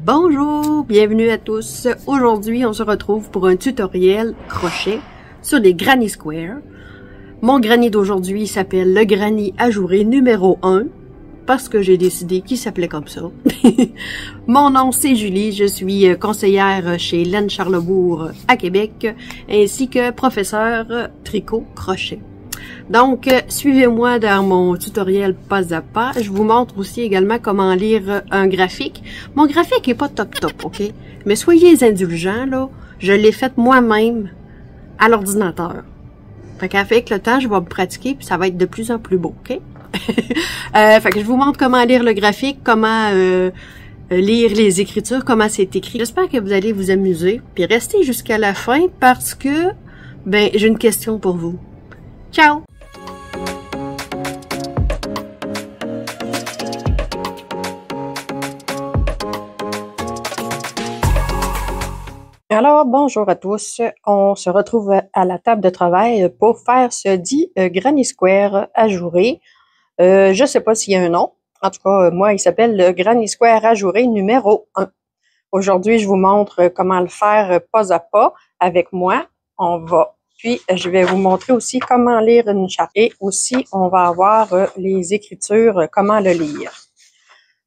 Bonjour, bienvenue à tous. Aujourd'hui, on se retrouve pour un tutoriel crochet sur des granny squares. Mon granny d'aujourd'hui s'appelle le granny ajouré numéro 1 parce que j'ai décidé qu'il s'appelait comme ça. Mon nom c'est Julie, je suis conseillère chez Laine Charlebourg à Québec ainsi que professeure tricot crochet. Donc, suivez-moi dans mon tutoriel pas à pas. Je vous montre aussi également comment lire un graphique. Mon graphique est pas top, ok? Mais soyez indulgents, là. Je l'ai fait moi-même à l'ordinateur. Fait qu'avec le temps, je vais me pratiquer puis ça va être de plus en plus beau, ok? Fait que je vous montre comment lire le graphique, comment lire les écritures, comment c'est écrit. J'espère que vous allez vous amuser. Puis restez jusqu'à la fin parce que, ben, j'ai une question pour vous. Ciao! Alors, bonjour à tous. On se retrouve à la table de travail pour faire ce dit granny square ajouré. Je ne sais pas s'il y a un nom. En tout cas, moi, il s'appelle le granny square ajouré numéro 1. Aujourd'hui, je vous montre comment le faire pas à pas avec moi. Puis, je vais vous montrer aussi comment lire une charte. Et aussi, on va avoir les écritures, comment le lire.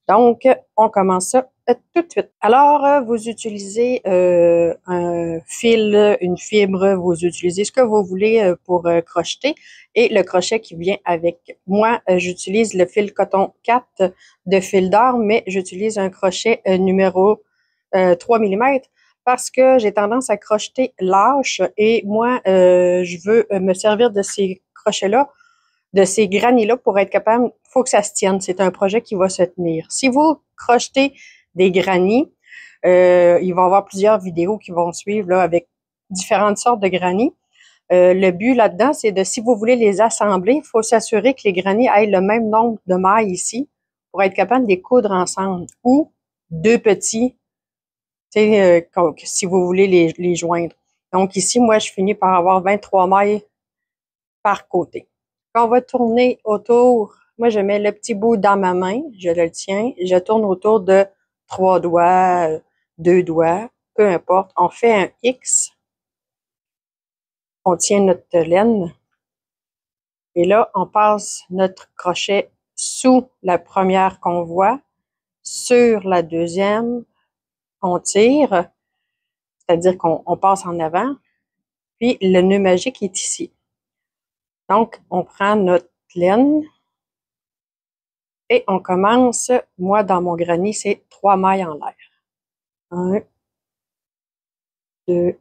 Donc, on commence ça tout de suite. Alors, vous utilisez un fil, une fibre, vous utilisez ce que vous voulez pour crocheter. Et le crochet qui vient avec. Moi, j'utilise le fil coton 4 de fil d'or, mais j'utilise un crochet numéro 3 mm parce que j'ai tendance à crocheter lâche et moi, je veux me servir de ces crochets-là, de ces granny-là pour être capable, il faut que ça se tienne. C'est un projet qui va se tenir. Si vous crochetez des granny, il va y avoir plusieurs vidéos qui vont suivre là, avec différentes sortes de granny. Le but là-dedans, c'est de, si vous voulez les assembler, il faut s'assurer que les granny aient le même nombre de mailles ici pour être capable de les coudre ensemble. Ou deux petits, si vous voulez les joindre. Donc ici, moi, je finis par avoir 23 mailles par côté. Quand on va tourner autour, moi, je mets le petit bout dans ma main, je le tiens, je tourne autour de 3 doigts, 2 doigts, peu importe. On fait un X, on tient notre laine, et là, on passe notre crochet sous la première qu'on voit, sur la deuxième, on tire, c'est-à-dire qu'on passe en avant, puis le nœud magique est ici. Donc, on prend notre laine et on commence, moi dans mon granny, c'est 3 mailles en l'air. 1, 2,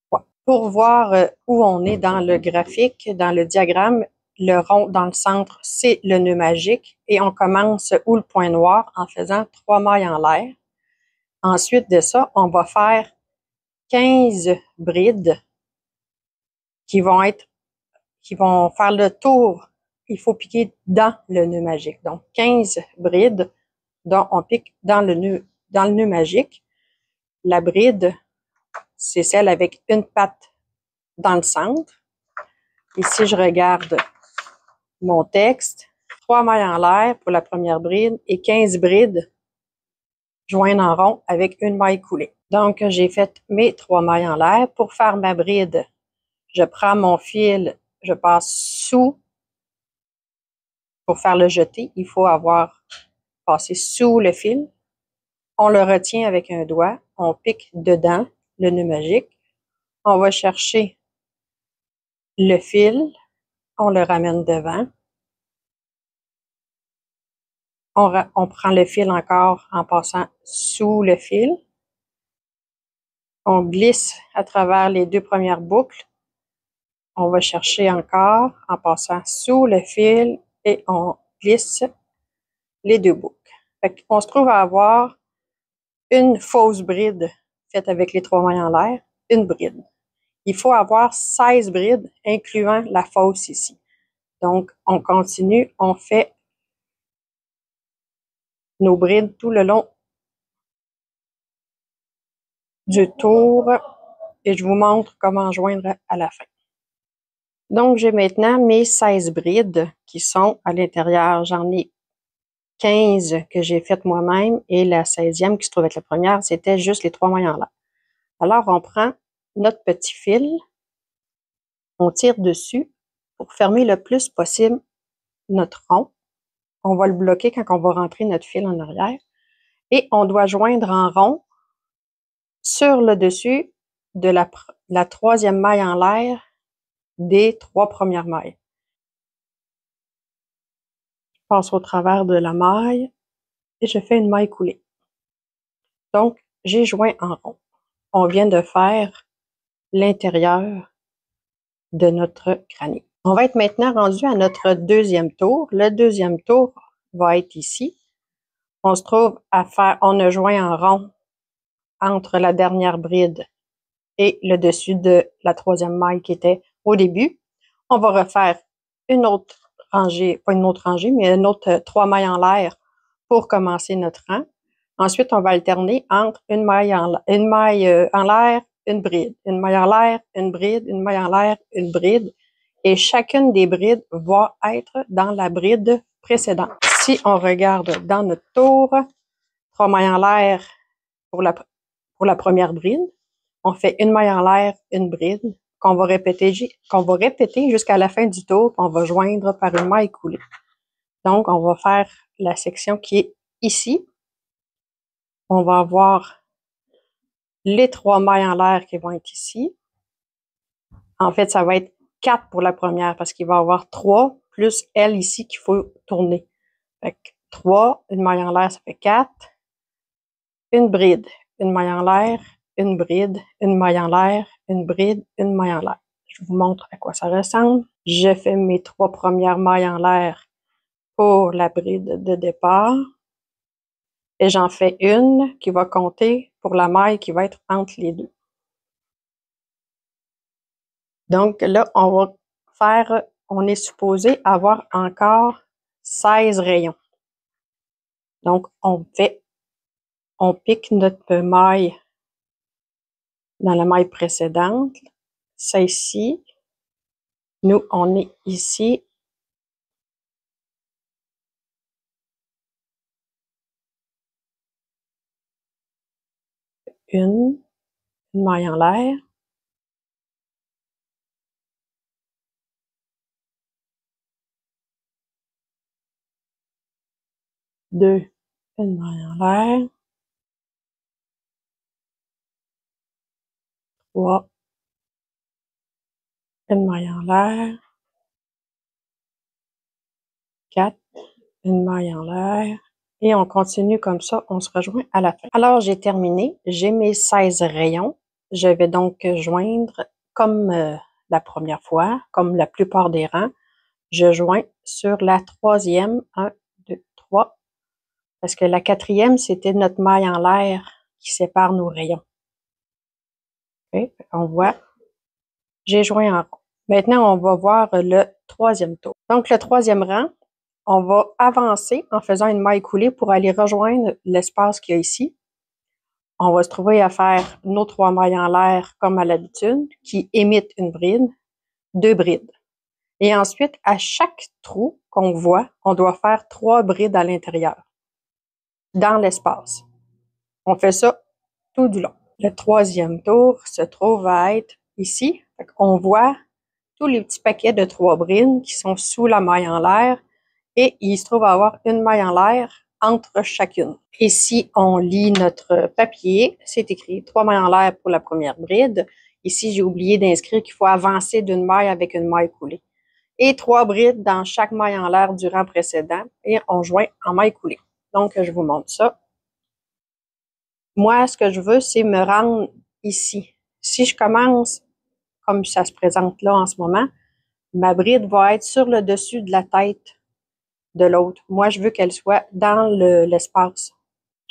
3. Pour voir où on est dans le graphique, dans le diagramme, le rond dans le centre, c'est le nœud magique et on commence où le point noir en faisant 3 mailles en l'air. Ensuite de ça, on va faire 15 brides qui vont faire le tour. Il faut piquer dans le nœud magique. Donc, 15 brides dont on pique dans le nœud magique. La bride, c'est celle avec une patte dans le centre. Ici, je regarde mon texte. 3 mailles en l'air pour la première bride et 15 brides jointes en rond avec une maille coulée. Donc, j'ai fait mes 3 mailles en l'air. Pour faire ma bride, je prends mon fil, je passe sous. Pour faire le jeté, il faut avoir passé sous le fil. On le retient avec un doigt. On pique dedans le nœud magique. On va chercher le fil. On le ramène devant. On prend le fil encore en passant sous le fil. On glisse à travers les 2 premières boucles. On va chercher encore en passant sous le fil et on glisse les 2 boucles. On se trouve à avoir une fausse bride faite avec les 3 mailles en l'air, une bride. Il faut avoir 16 brides, incluant la fausse ici. Donc, on continue, on fait nos brides tout le long du tour et je vous montre comment joindre à la fin. Donc, j'ai maintenant mes 16 brides qui sont à l'intérieur. J'en ai 15 que j'ai faites moi-même et la 16e qui se trouve être la première, c'était juste les 3 mailles en l'air. Alors, on prend notre petit fil, on tire dessus pour fermer le plus possible notre rond. On va le bloquer quand on va rentrer notre fil en arrière. Et on doit joindre en rond sur le dessus de la troisième maille en l'air des 3 premières mailles. Je passe au travers de la maille et je fais une maille coulée. Donc, j'ai joint en rond. On vient de faire l'intérieur de notre granny. On va être maintenant rendu à notre deuxième tour. Le deuxième tour va être ici. On se trouve à faire, on a joint en rond entre la dernière bride et le dessus de la troisième maille qui était au début. On va refaire une autre rangée, pas une autre rangée, mais une autre 3 mailles en l'air pour commencer notre rang. Ensuite, on va alterner entre une maille en l'air, une bride, une maille en l'air, une bride, une maille en l'air, une bride. Et chacune des brides va être dans la bride précédente. Si on regarde dans notre tour, 3 mailles en l'air pour la première bride, on fait une maille en l'air, une bride, qu'on va répéter jusqu'à la fin du tour, puis on va joindre par une maille coulée. Donc, on va faire la section qui est ici. On va avoir les 3 mailles en l'air qui vont être ici. En fait, ça va être 4 pour la première parce qu'il va y avoir 3 plus elle ici qu'il faut tourner. Fait que 3, une maille en l'air, ça fait 4. Une bride, une maille en l'air, une bride, une maille en l'air, une bride, une maille en l'air. Je vous montre à quoi ça ressemble. Je fais mes 3 premières mailles en l'air pour la bride de départ. Et j'en fais une qui va compter pour la maille qui va être entre les deux. Donc là, on est supposé avoir encore 16 rayons. Donc, on pique notre maille dans la maille précédente. Ça ici, nous, on est ici. Une maille en l'air. Deux, une maille en l'air. 3, une maille en l'air. 4, une maille en l'air. Et on continue comme ça, on se rejoint à la fin. Alors, j'ai terminé, j'ai mes 16 rayons. Je vais donc joindre, comme la première fois, comme la plupart des rangs, je joins sur la troisième, 1, 2, 3, parce que la quatrième, c'était notre maille en l'air qui sépare nos rayons. Okay? On voit, j'ai joint en rond. Maintenant, on va voir le troisième tour. Donc, le troisième rang, on va avancer en faisant une maille coulée pour aller rejoindre l'espace qu'il y a ici. On va se trouver à faire nos 3 mailles en l'air comme à l'habitude, qui émitent une bride, 2 brides. Et ensuite, à chaque trou qu'on voit, on doit faire 3 brides à l'intérieur, dans l'espace. On fait ça tout du long. Le troisième tour se trouve à être ici. On voit tous les petits paquets de 3 brides qui sont sous la maille en l'air et il se trouve à avoir une maille en l'air entre chacune. Et si on lit notre papier, c'est écrit 3 mailles en l'air pour la première bride. Ici, j'ai oublié d'inscrire qu'il faut avancer d'une maille avec une maille coulée. Et 3 brides dans chaque maille en l'air du rang précédent et on joint en maille coulée. Donc, je vous montre ça. Moi, ce que je veux, c'est me rendre ici. Si je commence comme ça se présente là en ce moment, ma bride va être sur le dessus de la tête de l'autre. Moi, je veux qu'elle soit dans l'espace.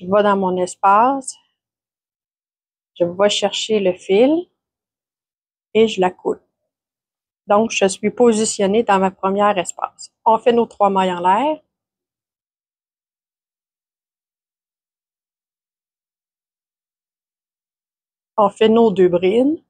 Je vais dans mon espace, je vais chercher le fil et je la coule. Donc, je suis positionnée dans ma première espace. On fait nos 3 mailles en l'air. On fait nos 2 brides.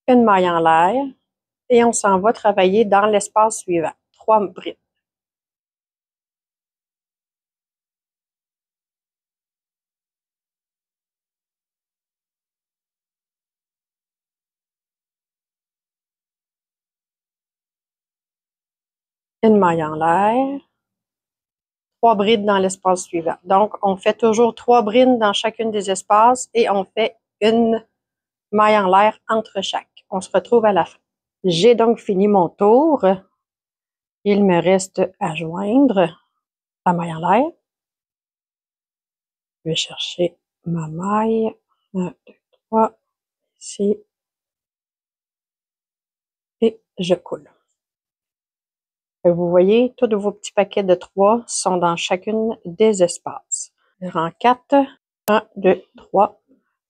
une maille en l'air et on s'en va travailler dans l'espace suivant. 3 brides. Une maille en l'air, 3 brides dans l'espace suivant. Donc, on fait toujours 3 brides dans chacune des espaces et on fait une maille en l'air entre chaque. On se retrouve à la fin. J'ai donc fini mon tour. Il me reste à joindre la maille en l'air. Je vais chercher ma maille. 1, 2, 3, ici. Et je coule. Vous voyez, tous vos petits paquets de 3 sont dans chacune des espaces. Rang 4, 1, 2, 3.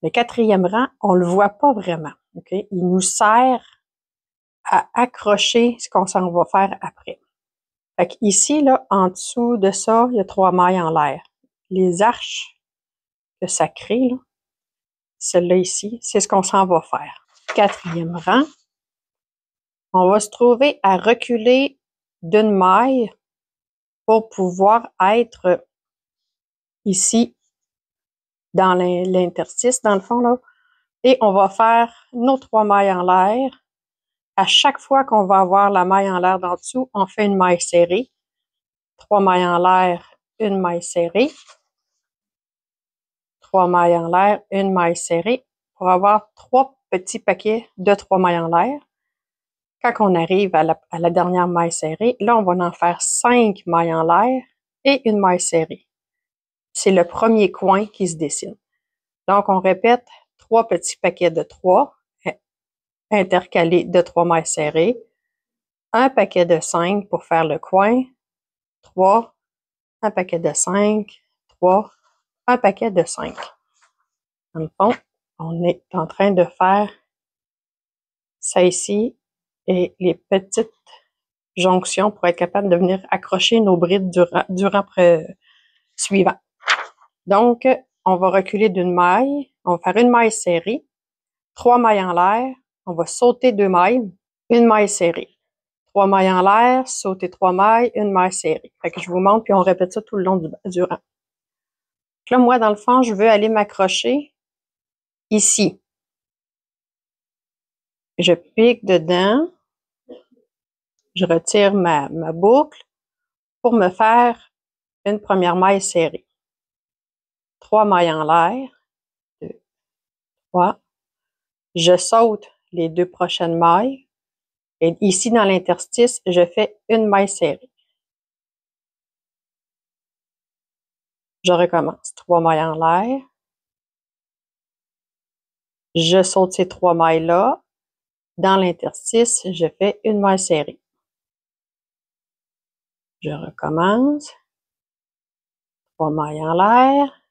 Le 4e rang, on ne le voit pas vraiment. Okay? Il nous sert à accrocher ce qu'on s'en va faire après. Fait qu'ici, là, en dessous de ça, il y a 3 mailles en l'air. Les arches que ça crée, là, celle-là ici, c'est ce qu'on s'en va faire. 4e rang, on va se trouver à reculer d'une maille pour pouvoir être ici dans l'interstice, dans le fond, là. Et on va faire nos 3 mailles en l'air. À chaque fois qu'on va avoir la maille en l'air d'en dessous, on fait une maille serrée. 3 mailles en l'air, une maille serrée. 3 mailles en l'air, une maille serrée pour avoir 3 petits paquets de 3 mailles en l'air. Quand on arrive à la dernière maille serrée, là, on va en faire 5 mailles en l'air et une maille serrée. C'est le premier coin qui se dessine. Donc, on répète 3 petits paquets de 3 intercalés de 3 mailles serrées, un paquet de 5 pour faire le coin, 3, un paquet de 5, 3, un paquet de 5. Dans le fond, on est en train de faire ça ici et les petites jonctions pour être capable de venir accrocher nos brides du rang suivant. Donc, on va reculer d'une maille, on va faire une maille serrée, 3 mailles en l'air, on va sauter 2 mailles, une maille serrée. 3 mailles en l'air, sauter 3 mailles, une maille serrée. Fait que je vous montre, puis on répète ça tout le long du rang. Là, moi, dans le fond, je veux aller m'accrocher ici. Je pique dedans, je retire ma boucle pour me faire une première maille serrée. 3 mailles en l'air, 2, 3. Je saute les 2 prochaines mailles. Et ici, dans l'interstice, je fais une maille serrée. Je recommence. 3 mailles en l'air. Je saute ces 3 mailles-là. Dans l'interstice, je fais une maille serrée. Je recommence. 3 mailles en l'air.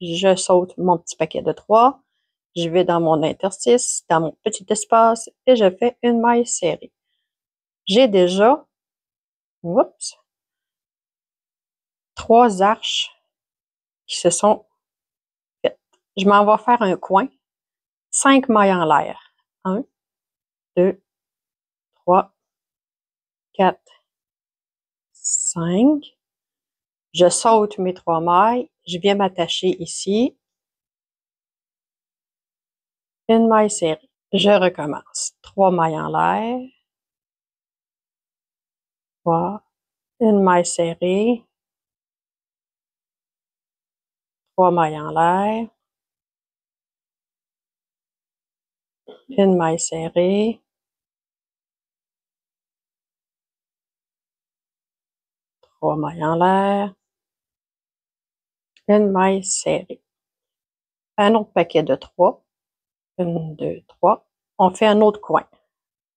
Je saute mon petit paquet de 3. Je vais dans mon interstice, dans mon petit espace, et je fais une maille serrée. J'ai déjà, oups, 3 arches qui se sont faites. Je m'en vais faire un coin. 5 mailles en l'air. 1, 2, 3, 4, 5. Je saute mes 3 mailles. Je viens m'attacher ici. Une maille serrée. Je recommence. 3 mailles en l'air. 3. Une maille serrée. 3 mailles en l'air. Une maille serrée. 3 mailles en l'air. Une maille serrée. Un autre paquet de 3. 1, 2, 3. On fait un autre coin.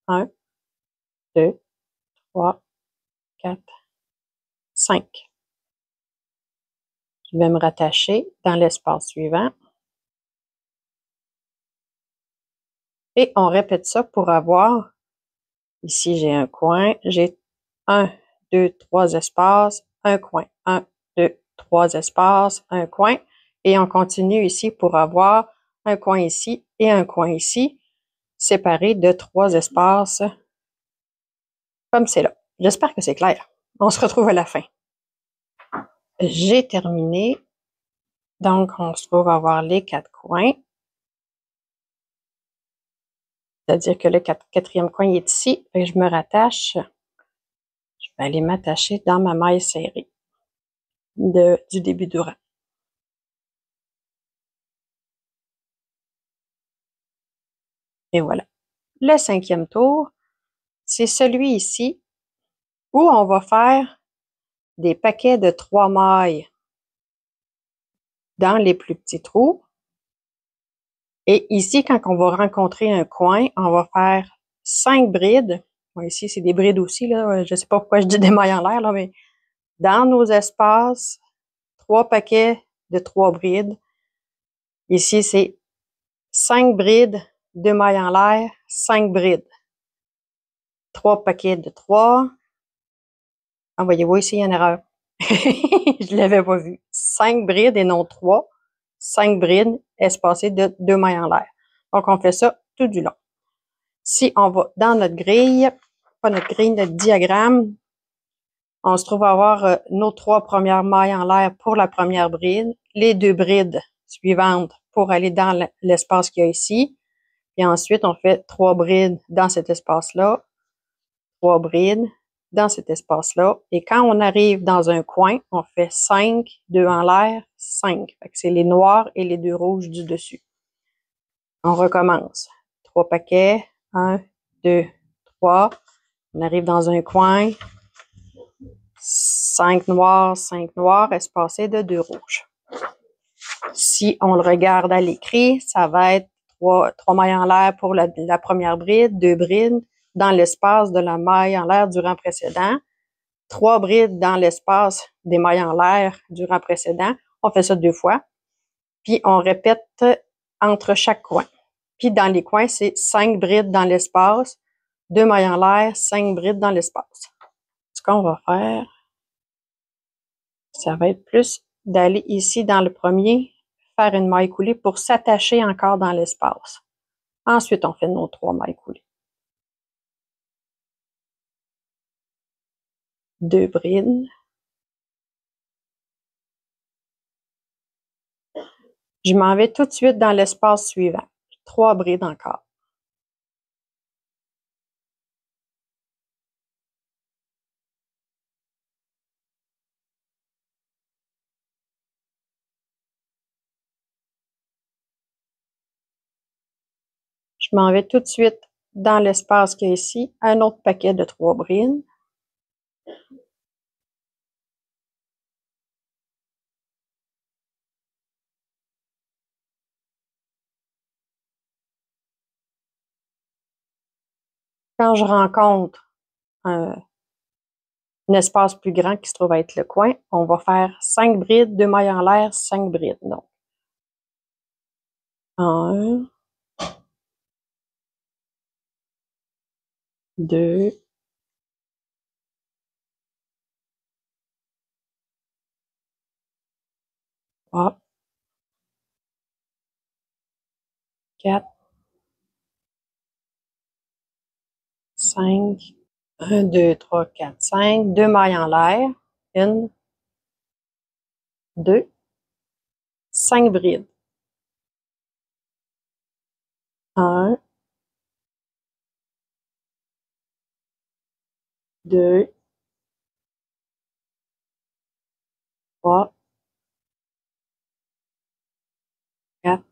1, 2, 3, 4, 5. Je vais me rattacher dans l'espace suivant. Et on répète ça pour avoir, ici j'ai un coin, j'ai 1, 2, 3 espaces, un coin, 1, 2, 3 espaces, un coin, et on continue ici pour avoir un coin ici et un coin ici. séparés de 3 espaces, comme c'est là. J'espère que c'est clair. On se retrouve à la fin. J'ai terminé. Donc, on se trouve à avoir les 4 coins. C'est-à-dire que le quatrième coin est ici. Et je me rattache. Je vais aller m'attacher dans ma maille serrée du début du rang. Et voilà. Le 5e tour, c'est celui ici où on va faire des paquets de 3 mailles dans les plus petits trous. Et ici, quand on va rencontrer un coin, on va faire 5 brides. Bon, ici, c'est des brides aussi, là. Je ne sais pas pourquoi je dis des mailles en l'air, là, mais dans nos espaces, 3 paquets de 3 brides. Ici, c'est 5 brides, 2 mailles en l'air, 5 brides. 3 paquets de 3. Ah, voyez-vous, ici, il y a une erreur. Je ne l'avais pas vu. 5 brides et non 3. 5 brides espacées de 2 mailles en l'air. Donc, on fait ça tout du long. Si on va dans notre grille, pas notre grille, notre diagramme, on se trouve à avoir nos 3 premières mailles en l'air pour la première bride, les 2 brides suivantes pour aller dans l'espace qu'il y a ici. Et ensuite, on fait 3 brides dans cet espace-là, 3 brides dans cet espace-là. Et quand on arrive dans un coin, on fait 5, 2 en l'air, 5. C'est les noirs et les 2 rouges du dessus. On recommence. 3 paquets, 1, 2, 3. On arrive dans un coin, 5 noirs, espacés de 2 rouges. Si on le regarde à l'écrit, ça va être 3 mailles en l'air pour la première bride, 2 brides dans l'espace de la maille en l'air du rang précédent, 3 brides dans l'espace des mailles en l'air du rang précédent. On fait ça 2 fois. Puis on répète entre chaque coin. Puis dans les coins, c'est 5 brides dans l'espace, 2 mailles en l'air, 5 brides dans l'espace. Ce qu'on va faire, ça va être plus d'aller ici dans le premier, faire une maille coulée pour s'attacher encore dans l'espace. Ensuite, on fait nos 3 mailles coulées. 2 brides. Je m'en vais tout de suite dans l'espace suivant. 3 brides encore. Je m'en vais tout de suite dans l'espace qu'il y a ici, un autre paquet de 3 brides. Quand je rencontre un espace plus grand qui se trouve à être le coin, on va faire 5 brides, 2 mailles en l'air, 5 brides. Donc, 1, 2, 3, 4, 5, 1, 2, 3, 4, 5, 2 mailles en l'air, 1, 2, 5 brides. 1, 2, 3, 4,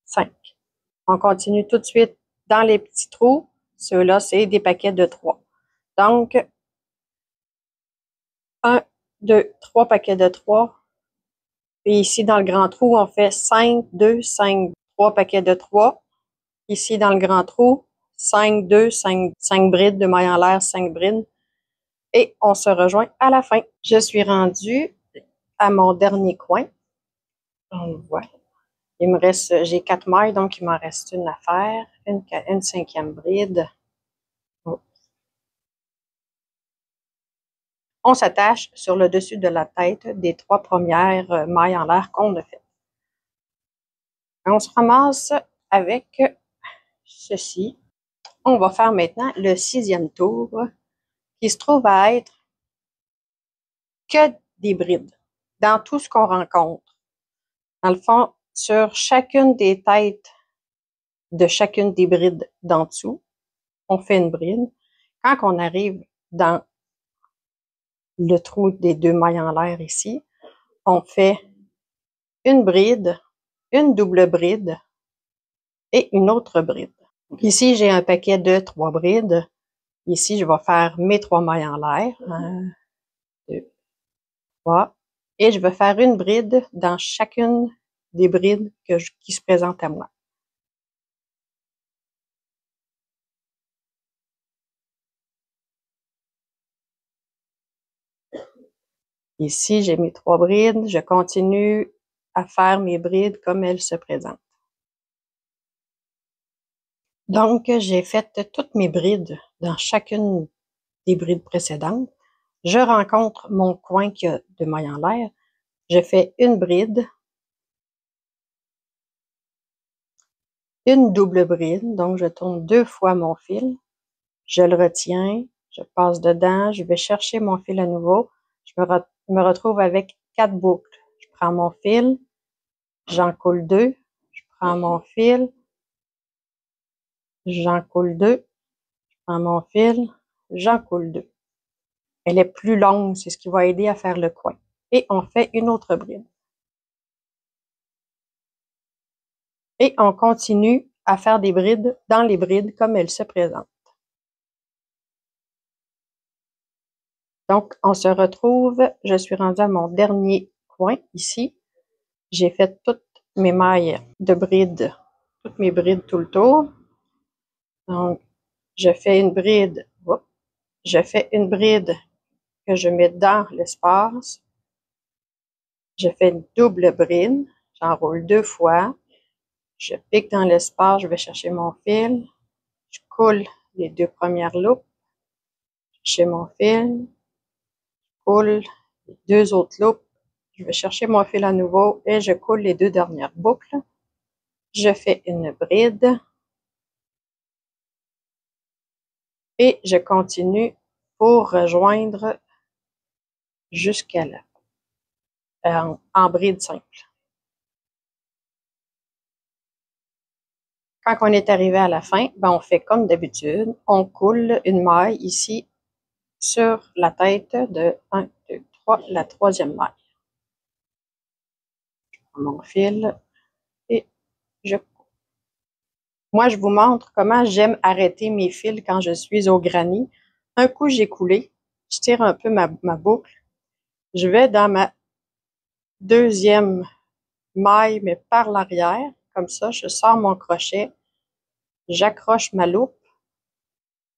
5. On continue tout de suite dans les petits trous. Ceux-là, c'est des paquets de 3. Donc, 1, 2, 3 paquets de 3. Et ici, dans le grand trou, on fait 5, 2, 5, 3 paquets de 3. Ici, dans le grand trou, 5, 2, 5, 5 brides de mailles en l'air, 5 brides. Et on se rejoint à la fin. Je suis rendue à mon dernier coin. On le voit. Il me reste, j'ai 4 mailles, donc il m'en reste une à faire. Une 5e bride. Oh. On s'attache sur le dessus de la tête des 3 premières mailles en l'air qu'on a faites. On se ramasse avec ceci. On va faire maintenant le 6e tour, qui se trouve à être que des brides dans tout ce qu'on rencontre. Dans le fond, sur chacune des têtes de chacune des brides d'en dessous, on fait une bride. Quand on arrive dans le trou des 2 mailles en l'air ici, on fait une bride, une double bride et une autre bride. Ici, j'ai un paquet de 3 brides. Ici, je vais faire mes 3 mailles en l'air. 1, 2, 3. Et je vais faire une bride dans chacune des brides qui se présentent à moi. Ici, j'ai mes 3 brides. Je continue à faire mes brides comme elles se présentent. Donc, j'ai fait toutes mes brides dans chacune des brides précédentes. Je rencontre mon coin qui a de mailles en l'air. Je fais une bride, une double bride, donc je tourne 2 fois mon fil. Je le retiens, je passe dedans, je vais chercher mon fil à nouveau. Je me retrouve avec 4 boucles. Je prends mon fil, j'en coule 2, je prends mon fil, j'en coule 2, je prends mon fil, j'en coule 2. Elle est plus longue, c'est ce qui va aider à faire le coin. Et on fait une autre bride. Et on continue à faire des brides dans les brides comme elles se présentent. Donc, on se retrouve, je suis rendue à mon dernier coin ici. J'ai fait toutes mes mailles de brides, toutes mes brides tout le tour. Donc, je fais une bride, que je mets dans l'espace. Je fais une double bride, j'enroule 2 fois. Je pique dans l'espace, je vais chercher mon fil. Je coule les 2 premières loupes. Chercher mon fil. Je coule les 2 autres loupes. Je vais chercher mon fil à nouveau et je coule les 2 dernières boucles. Je fais une bride. Et je continue pour rejoindre jusqu'à là, en bride simple. Quand on est arrivé à la fin, ben on fait comme d'habitude, on coule une maille ici sur la tête de 1, 2, 3, la 3e maille. Je prends mon fil et je coule. Moi, je vous montre comment j'aime arrêter mes fils quand je suis au granny. Un coup, j'ai coulé, je tire un peu ma boucle, je vais dans ma 2e maille, mais par l'arrière, comme ça, je sors mon crochet, j'accroche ma loupe,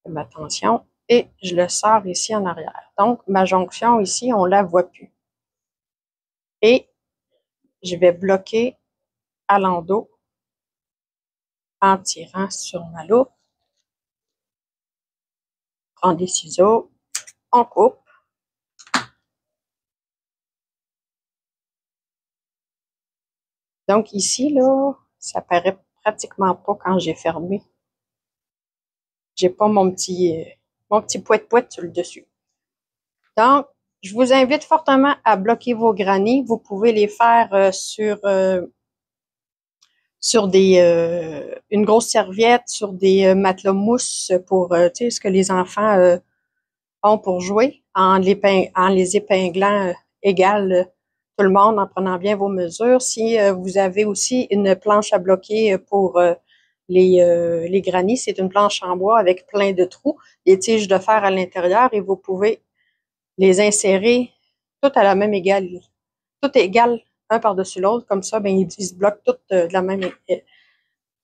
ma tension, et je le sors ici en arrière. Donc, ma jonction ici, on la voit plus. Et je vais bloquer à l'endos en tirant sur ma loupe. On prend des ciseaux, on coupe. Donc ici, là, ça paraît pratiquement pas quand j'ai fermé. J'ai pas mon petit poète-poète sur le dessus. Donc, je vous invite fortement à bloquer vos grannies. Vous pouvez les faire sur une grosse serviette, sur des matelas mousse pour, tu sais, ce que les enfants ont pour jouer, en les épinglant égal tout le monde, en prenant bien vos mesures. Si vous avez aussi une planche à bloquer pour les grannies, c'est une planche en bois avec plein de trous, des tiges de fer à l'intérieur et vous pouvez les insérer toutes à la même égale, tout égal un par-dessus l'autre, comme ça, ben, ils se bloquent toutes de la même.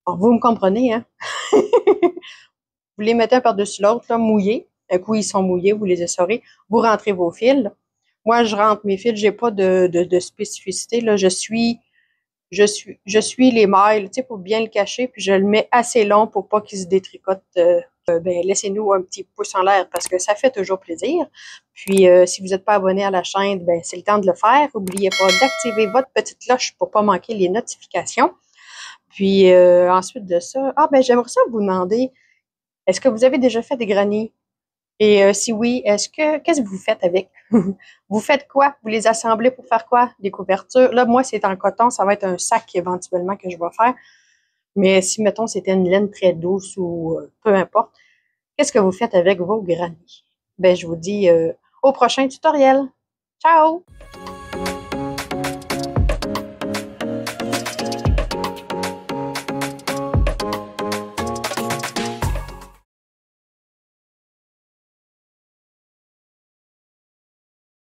Bon, vous me comprenez, hein? Vous les mettez un par-dessus l'autre, là, mouillés. Un coup, ils sont mouillés, vous les essorez. Vous rentrez vos fils. Moi, je rentre mes fils, j'ai pas de spécificité, là. Je suis les mailles, tu sais, pour bien le cacher, puis je le mets assez long pour pas qu'il se détricote. Ben, laissez-nous un petit pouce en l'air parce que ça fait toujours plaisir. Puis, si vous n'êtes pas abonné à la chaîne, ben, c'est le temps de le faire. N'oubliez pas d'activer votre petite cloche pour pas manquer les notifications. Puis ensuite de ça, ben j'aimerais ça vous demander, est-ce que vous avez déjà fait des granits? Et si oui, qu'est-ce que vous faites avec? Vous faites quoi? Vous les assemblez pour faire quoi? Des couvertures? Là, moi, c'est en coton, ça va être un sac éventuellement que je vais faire. Mais si, mettons, c'était une laine très douce ou peu importe, qu'est-ce que vous faites avec vos granits? Ben, je vous dis au prochain tutoriel. Ciao!